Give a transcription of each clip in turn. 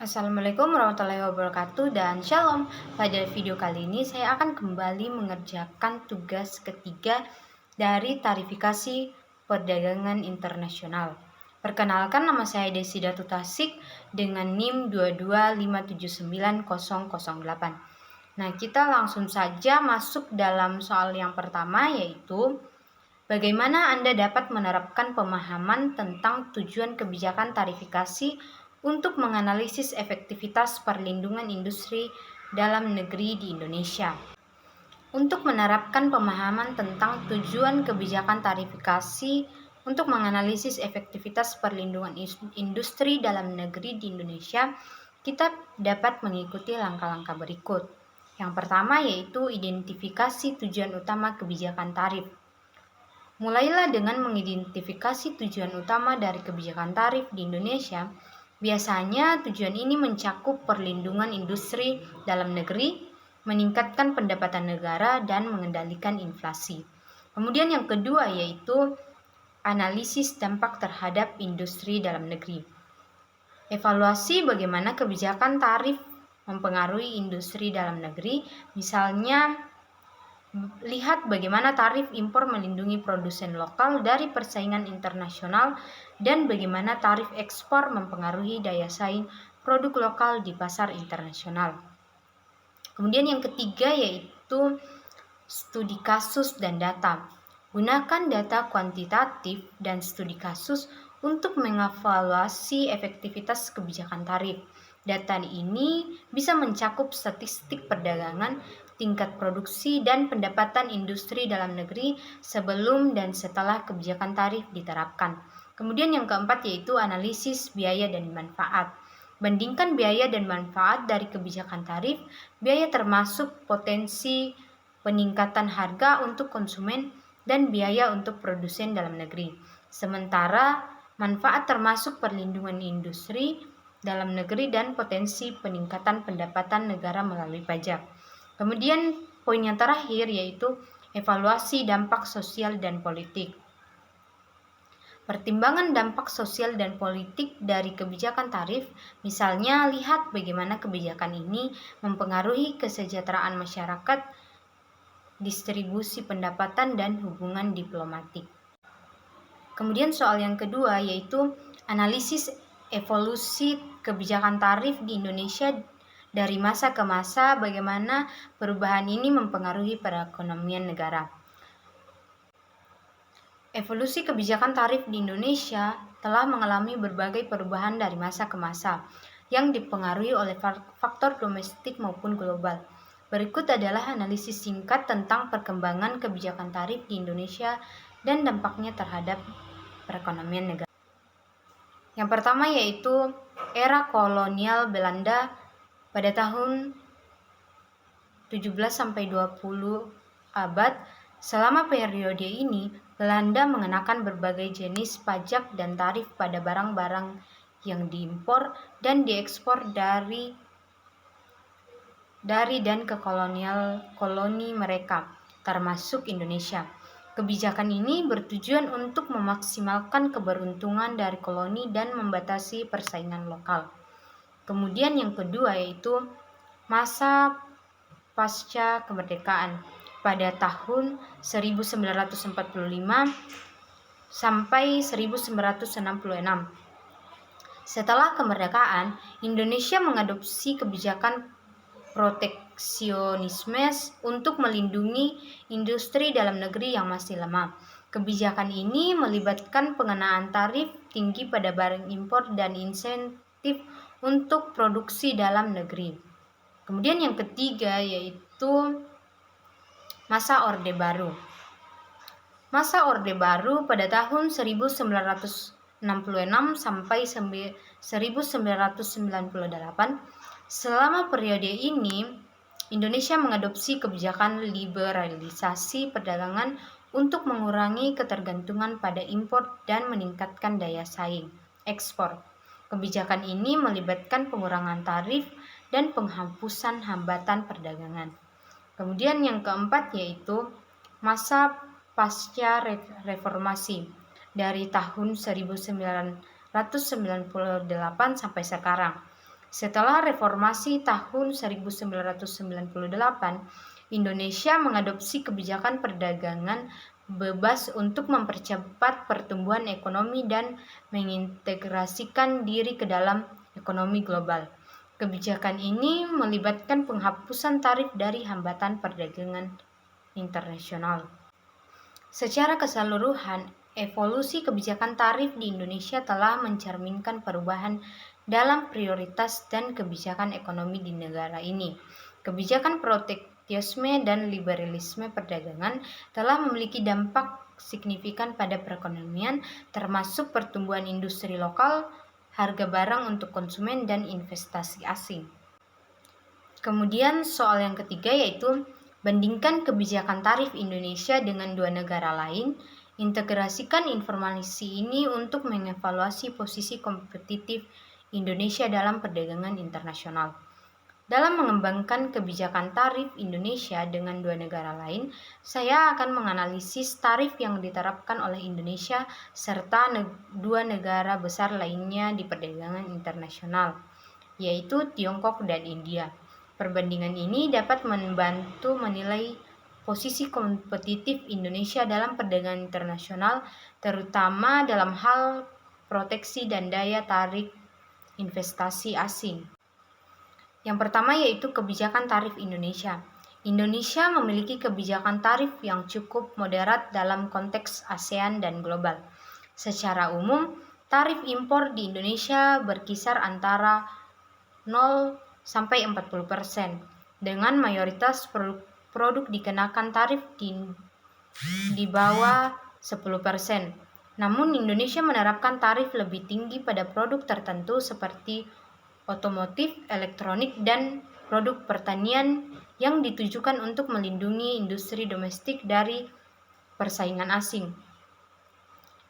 Assalamualaikum warahmatullahi wabarakatuh dan shalom. Pada video kali ini saya akan kembali mengerjakan tugas ketiga dari tarifikasi perdagangan internasional. Perkenalkan, nama saya Desi Datu Tasik dengan NIM 225790008. Nah, kita langsung saja masuk dalam soal yang pertama, yaitu bagaimana Anda dapat menerapkan pemahaman tentang tujuan kebijakan tarifikasi untuk menganalisis efektivitas perlindungan industri dalam negeri di Indonesia. Untuk menerapkan pemahaman tentang tujuan kebijakan tarifikasi untuk menganalisis efektivitas perlindungan industri dalam negeri di Indonesia, kita dapat mengikuti langkah-langkah berikut. Yang pertama yaitu identifikasi tujuan utama kebijakan tarif. Mulailah dengan mengidentifikasi tujuan utama dari kebijakan tarif di Indonesia. Biasanya tujuan ini mencakup perlindungan industri dalam negeri, meningkatkan pendapatan negara, dan mengendalikan inflasi. Kemudian yang kedua yaitu analisis dampak terhadap industri dalam negeri. Evaluasi bagaimana kebijakan tarif mempengaruhi industri dalam negeri, misalnya lihat bagaimana tarif impor melindungi produsen lokal dari persaingan internasional dan bagaimana tarif ekspor mempengaruhi daya saing produk lokal di pasar internasional. Kemudian yang ketiga yaitu studi kasus dan data. Gunakan data kuantitatif dan studi kasus untuk mengevaluasi efektivitas kebijakan tarif. Data ini bisa mencakup statistik perdagangan, tingkat produksi, dan pendapatan industri dalam negeri sebelum dan setelah kebijakan tarif diterapkan. Kemudian yang keempat yaitu analisis biaya dan manfaat. Bandingkan biaya dan manfaat dari kebijakan tarif. Biaya termasuk potensi peningkatan harga untuk konsumen dan biaya untuk produsen dalam negeri. Sementara manfaat termasuk perlindungan industri dalam negeri dan potensi peningkatan pendapatan negara melalui pajak. Kemudian poin yang terakhir yaitu evaluasi dampak sosial dan politik. Pertimbangan dampak sosial dan politik dari kebijakan tarif, misalnya lihat bagaimana kebijakan ini mempengaruhi kesejahteraan masyarakat, distribusi pendapatan, dan hubungan diplomatik. Kemudian soal yang kedua yaitu analisis evolusi kebijakan tarif di Indonesia dari masa ke masa, bagaimana perubahan ini mempengaruhi perekonomian negara. Evolusi kebijakan tarif di Indonesia telah mengalami berbagai perubahan dari masa ke masa yang dipengaruhi oleh faktor domestik maupun global. Berikut adalah analisis singkat tentang perkembangan kebijakan tarif di Indonesia dan dampaknya terhadap perekonomian negara. Yang pertama yaitu era kolonial Belanda pada tahun 17-20 abad. Selama periode ini, Belanda mengenakan berbagai jenis pajak dan tarif pada barang-barang yang diimpor dan diekspor dari dan ke koloni mereka, termasuk Indonesia. Kebijakan ini bertujuan untuk memaksimalkan keberuntungan dari koloni dan membatasi persaingan lokal. Kemudian yang kedua yaitu masa pasca kemerdekaan pada tahun 1945 sampai 1966. Setelah kemerdekaan, Indonesia mengadopsi kebijakan proteksionisme untuk melindungi industri dalam negeri yang masih lemah. Kebijakan ini melibatkan pengenaan tarif tinggi pada barang impor dan insentif untuk produksi dalam negeri. Kemudian yang ketiga yaitu masa Orde Baru. Masa Orde Baru pada tahun 1966 sampai 1998. Selama periode ini, Indonesia mengadopsi kebijakan liberalisasi perdagangan untuk mengurangi ketergantungan pada impor dan meningkatkan daya saing ekspor. Kebijakan ini melibatkan pengurangan tarif dan penghapusan hambatan perdagangan. Kemudian yang keempat yaitu masa pasca reformasi dari tahun 1998 sampai sekarang. Setelah reformasi tahun 1998, Indonesia mengadopsi kebijakan perdagangan bebas untuk mempercepat pertumbuhan ekonomi dan mengintegrasikan diri ke dalam ekonomi global. Kebijakan ini melibatkan penghapusan tarif dari hambatan perdagangan internasional. Secara keseluruhan, evolusi kebijakan tarif di Indonesia telah mencerminkan perubahan dalam prioritas dan kebijakan ekonomi di negara ini. Kebijakan proteksionisme dan liberalisme perdagangan telah memiliki dampak signifikan pada perekonomian, termasuk pertumbuhan industri lokal, harga barang untuk konsumen, dan investasi asing. Kemudian soal yang ketiga yaitu bandingkan kebijakan tarif Indonesia dengan dua negara lain. Integrasikan informasi ini untuk mengevaluasi posisi kompetitif Indonesia dalam perdagangan internasional. Dalam mengembangkan kebijakan tarif Indonesia dengan dua negara lain, saya akan menganalisis tarif yang diterapkan oleh Indonesia serta dua negara besar lainnya di perdagangan internasional, yaitu Tiongkok dan India. Perbandingan ini dapat membantu menilai posisi kompetitif Indonesia dalam perdagangan internasional, terutama dalam hal proteksi dan daya tarik investasi asing. Yang pertama yaitu kebijakan tarif Indonesia. Indonesia memiliki kebijakan tarif yang cukup moderat dalam konteks ASEAN dan global. Secara umum, tarif impor di Indonesia berkisar antara 0 sampai 40%, dengan mayoritas produk dikenakan tarif di bawah 10%. Namun Indonesia menerapkan tarif lebih tinggi pada produk tertentu seperti otomotif, elektronik, dan produk pertanian yang ditujukan untuk melindungi industri domestik dari persaingan asing.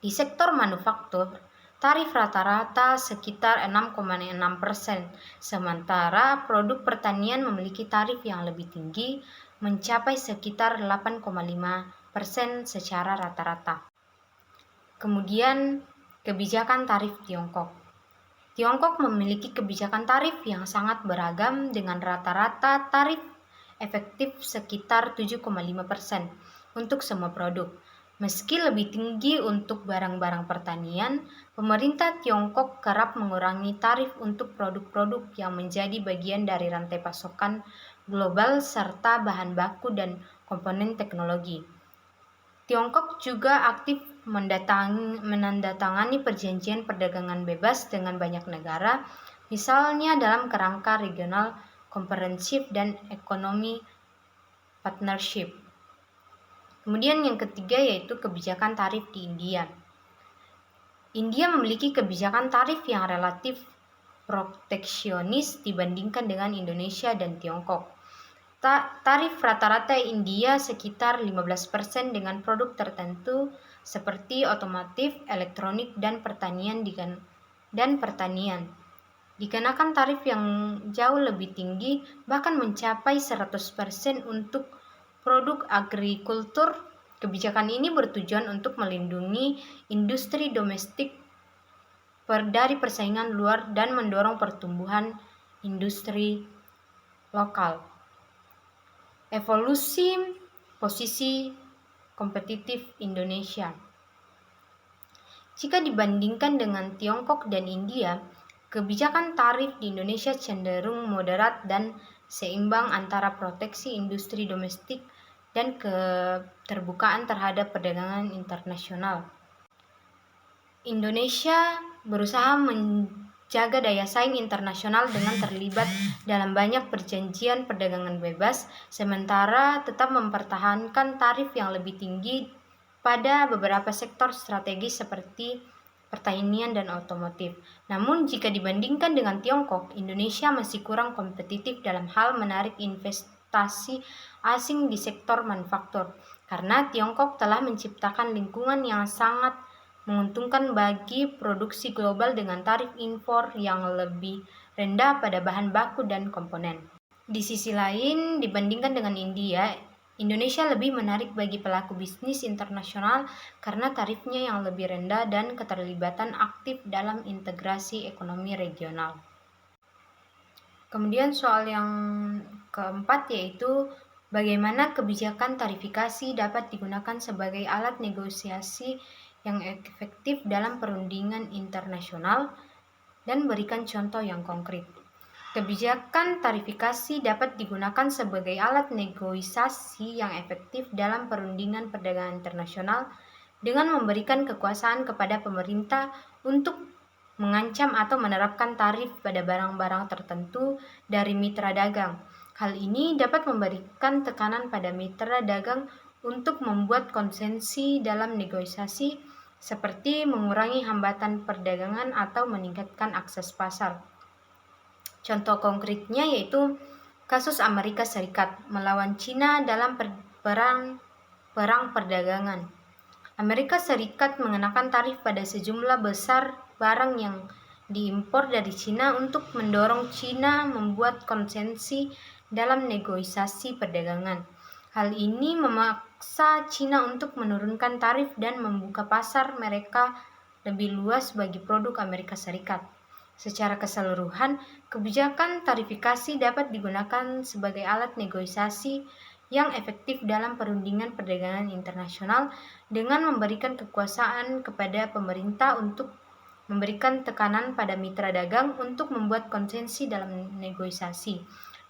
Di sektor manufaktur, tarif rata-rata sekitar 6,6%, sementara produk pertanian memiliki tarif yang lebih tinggi, mencapai sekitar 8,5% secara rata-rata. Kemudian, kebijakan tarif Tiongkok. Tiongkok memiliki kebijakan tarif yang sangat beragam dengan rata-rata tarif efektif sekitar 7,5% untuk semua produk. Meski lebih tinggi untuk barang-barang pertanian, pemerintah Tiongkok kerap mengurangi tarif untuk produk-produk yang menjadi bagian dari rantai pasokan global serta bahan baku dan komponen teknologi. Tiongkok juga aktif menandatangani perjanjian perdagangan bebas dengan banyak negara, misalnya dalam kerangka Regional Comprehensive dan Economic Partnership. Kemudian yang ketiga yaitu kebijakan tarif di India. India memiliki kebijakan tarif yang relatif proteksionis dibandingkan dengan Indonesia dan Tiongkok. Tarif rata-rata India sekitar 15% dengan produk tertentu seperti otomotif, elektronik, dan pertanian. Dikenakan tarif yang jauh lebih tinggi, bahkan mencapai 100% untuk produk agrikultur. Kebijakan ini bertujuan untuk melindungi industri domestik dari persaingan luar dan mendorong pertumbuhan industri lokal. Evolusi posisi kompetitif Indonesia. Jika dibandingkan dengan Tiongkok dan India, kebijakan tarif di Indonesia cenderung moderat dan seimbang antara proteksi industri domestik dan keterbukaan terhadap perdagangan internasional. Indonesia berusaha menjaga daya saing internasional dengan terlibat dalam banyak perjanjian perdagangan bebas, sementara tetap mempertahankan tarif yang lebih tinggi pada beberapa sektor strategis seperti pertanian dan otomotif. Namun jika dibandingkan dengan Tiongkok, Indonesia masih kurang kompetitif dalam hal menarik investasi asing di sektor manufaktur, karena Tiongkok telah menciptakan lingkungan yang sangat menguntungkan bagi produksi global dengan tarif impor yang lebih rendah pada bahan baku dan komponen. Di sisi lain, dibandingkan dengan India, Indonesia lebih menarik bagi pelaku bisnis internasional karena tarifnya yang lebih rendah dan keterlibatan aktif dalam integrasi ekonomi regional. Kemudian soal yang keempat yaitu bagaimana kebijakan tarifikasi dapat digunakan sebagai alat negosiasi yang efektif dalam perundingan internasional dan berikan contoh yang konkret. Kebijakan tarifikasi dapat digunakan sebagai alat negosiasi yang efektif dalam perundingan perdagangan internasional dengan memberikan kekuasaan kepada pemerintah untuk mengancam atau menerapkan tarif pada barang-barang tertentu dari mitra dagang. Hal ini dapat memberikan tekanan pada mitra dagang untuk membuat konsesi dalam negosiasi, seperti mengurangi hambatan perdagangan atau meningkatkan akses pasar. Contoh konkretnya yaitu kasus Amerika Serikat melawan Cina dalam perang perdagangan. Amerika Serikat mengenakan tarif pada sejumlah besar barang yang diimpor dari Cina untuk mendorong Cina membuat konsesi dalam negosiasi perdagangan. Hal ini memaksa Cina untuk menurunkan tarif dan membuka pasar mereka lebih luas bagi produk Amerika Serikat. Secara keseluruhan, kebijakan tarifikasi dapat digunakan sebagai alat negosiasi yang efektif dalam perundingan perdagangan internasional dengan memberikan kekuasaan kepada pemerintah untuk memberikan tekanan pada mitra dagang untuk membuat konsesi dalam negosiasi.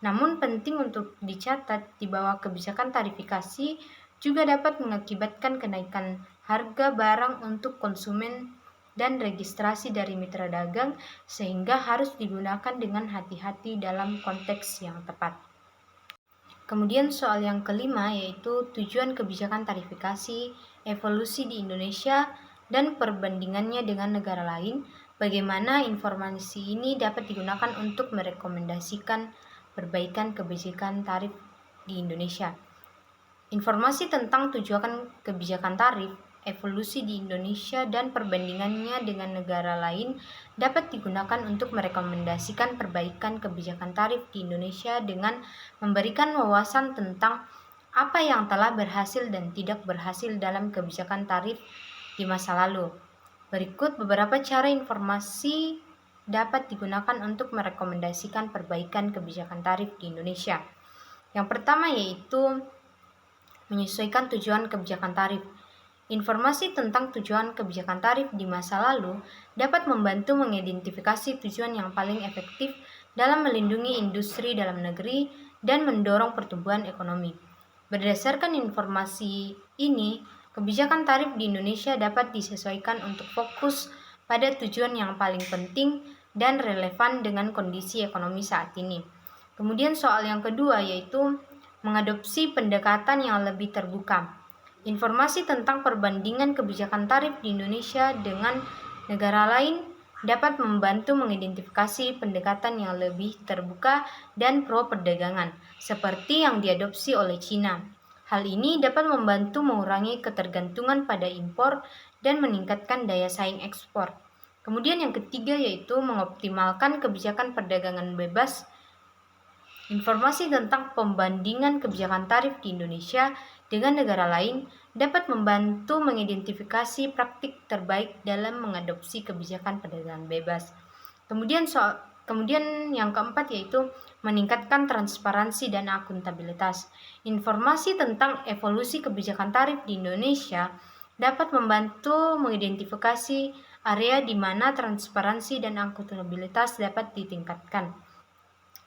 Namun penting untuk dicatat di bawah kebijakan tarifikasi juga dapat mengakibatkan kenaikan harga barang untuk konsumen dan registrasi dari mitra dagang, sehingga harus digunakan dengan hati-hati dalam konteks yang tepat. Kemudian soal yang kelima yaitu tujuan kebijakan tarifikasi, evolusi di Indonesia, dan perbandingannya dengan negara lain. Bagaimana informasi ini dapat digunakan untuk merekomendasikan perbaikan kebijakan tarif di Indonesia. Informasi tentang tujuan kebijakan tarif, evolusi di Indonesia, dan perbandingannya dengan negara lain dapat digunakan untuk merekomendasikan perbaikan kebijakan tarif di Indonesia dengan memberikan wawasan tentang apa yang telah berhasil dan tidak berhasil dalam kebijakan tarif di masa lalu. Berikut beberapa cara informasi dapat digunakan untuk merekomendasikan perbaikan kebijakan tarif di Indonesia. Yang pertama yaitu menyesuaikan tujuan kebijakan tarif. Informasi tentang tujuan kebijakan tarif di masa lalu dapat membantu mengidentifikasi tujuan yang paling efektif dalam melindungi industri dalam negeri dan mendorong pertumbuhan ekonomi. Berdasarkan informasi ini, kebijakan tarif di Indonesia dapat disesuaikan untuk fokus pada tujuan yang paling penting dan relevan dengan kondisi ekonomi saat ini. Kemudian soal yang kedua yaitu mengadopsi pendekatan yang lebih terbuka. Informasi tentang perbandingan kebijakan tarif di Indonesia dengan negara lain dapat membantu mengidentifikasi pendekatan yang lebih terbuka dan pro perdagangan, seperti yang diadopsi oleh Cina. Hal ini dapat membantu mengurangi ketergantungan pada impor dan meningkatkan daya saing ekspor. Kemudian yang ketiga yaitu mengoptimalkan kebijakan perdagangan bebas. Informasi tentang pembandingan kebijakan tarif di Indonesia dengan negara lain dapat membantu mengidentifikasi praktik terbaik dalam mengadopsi kebijakan perdagangan bebas. Kemudian yang keempat yaitu meningkatkan transparansi dan akuntabilitas. Informasi tentang evolusi kebijakan tarif di Indonesia dapat membantu mengidentifikasi area di mana transparansi dan akuntabilitas dapat ditingkatkan.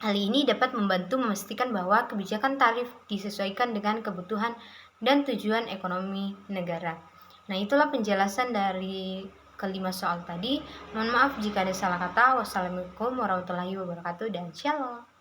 Hal ini dapat membantu memastikan bahwa kebijakan tarif disesuaikan dengan kebutuhan dan tujuan ekonomi negara. Nah, itulah penjelasan dari kelima soal tadi. Mohon maaf jika ada salah kata. Wassalamualaikum warahmatullahi wabarakatuh dan shalom.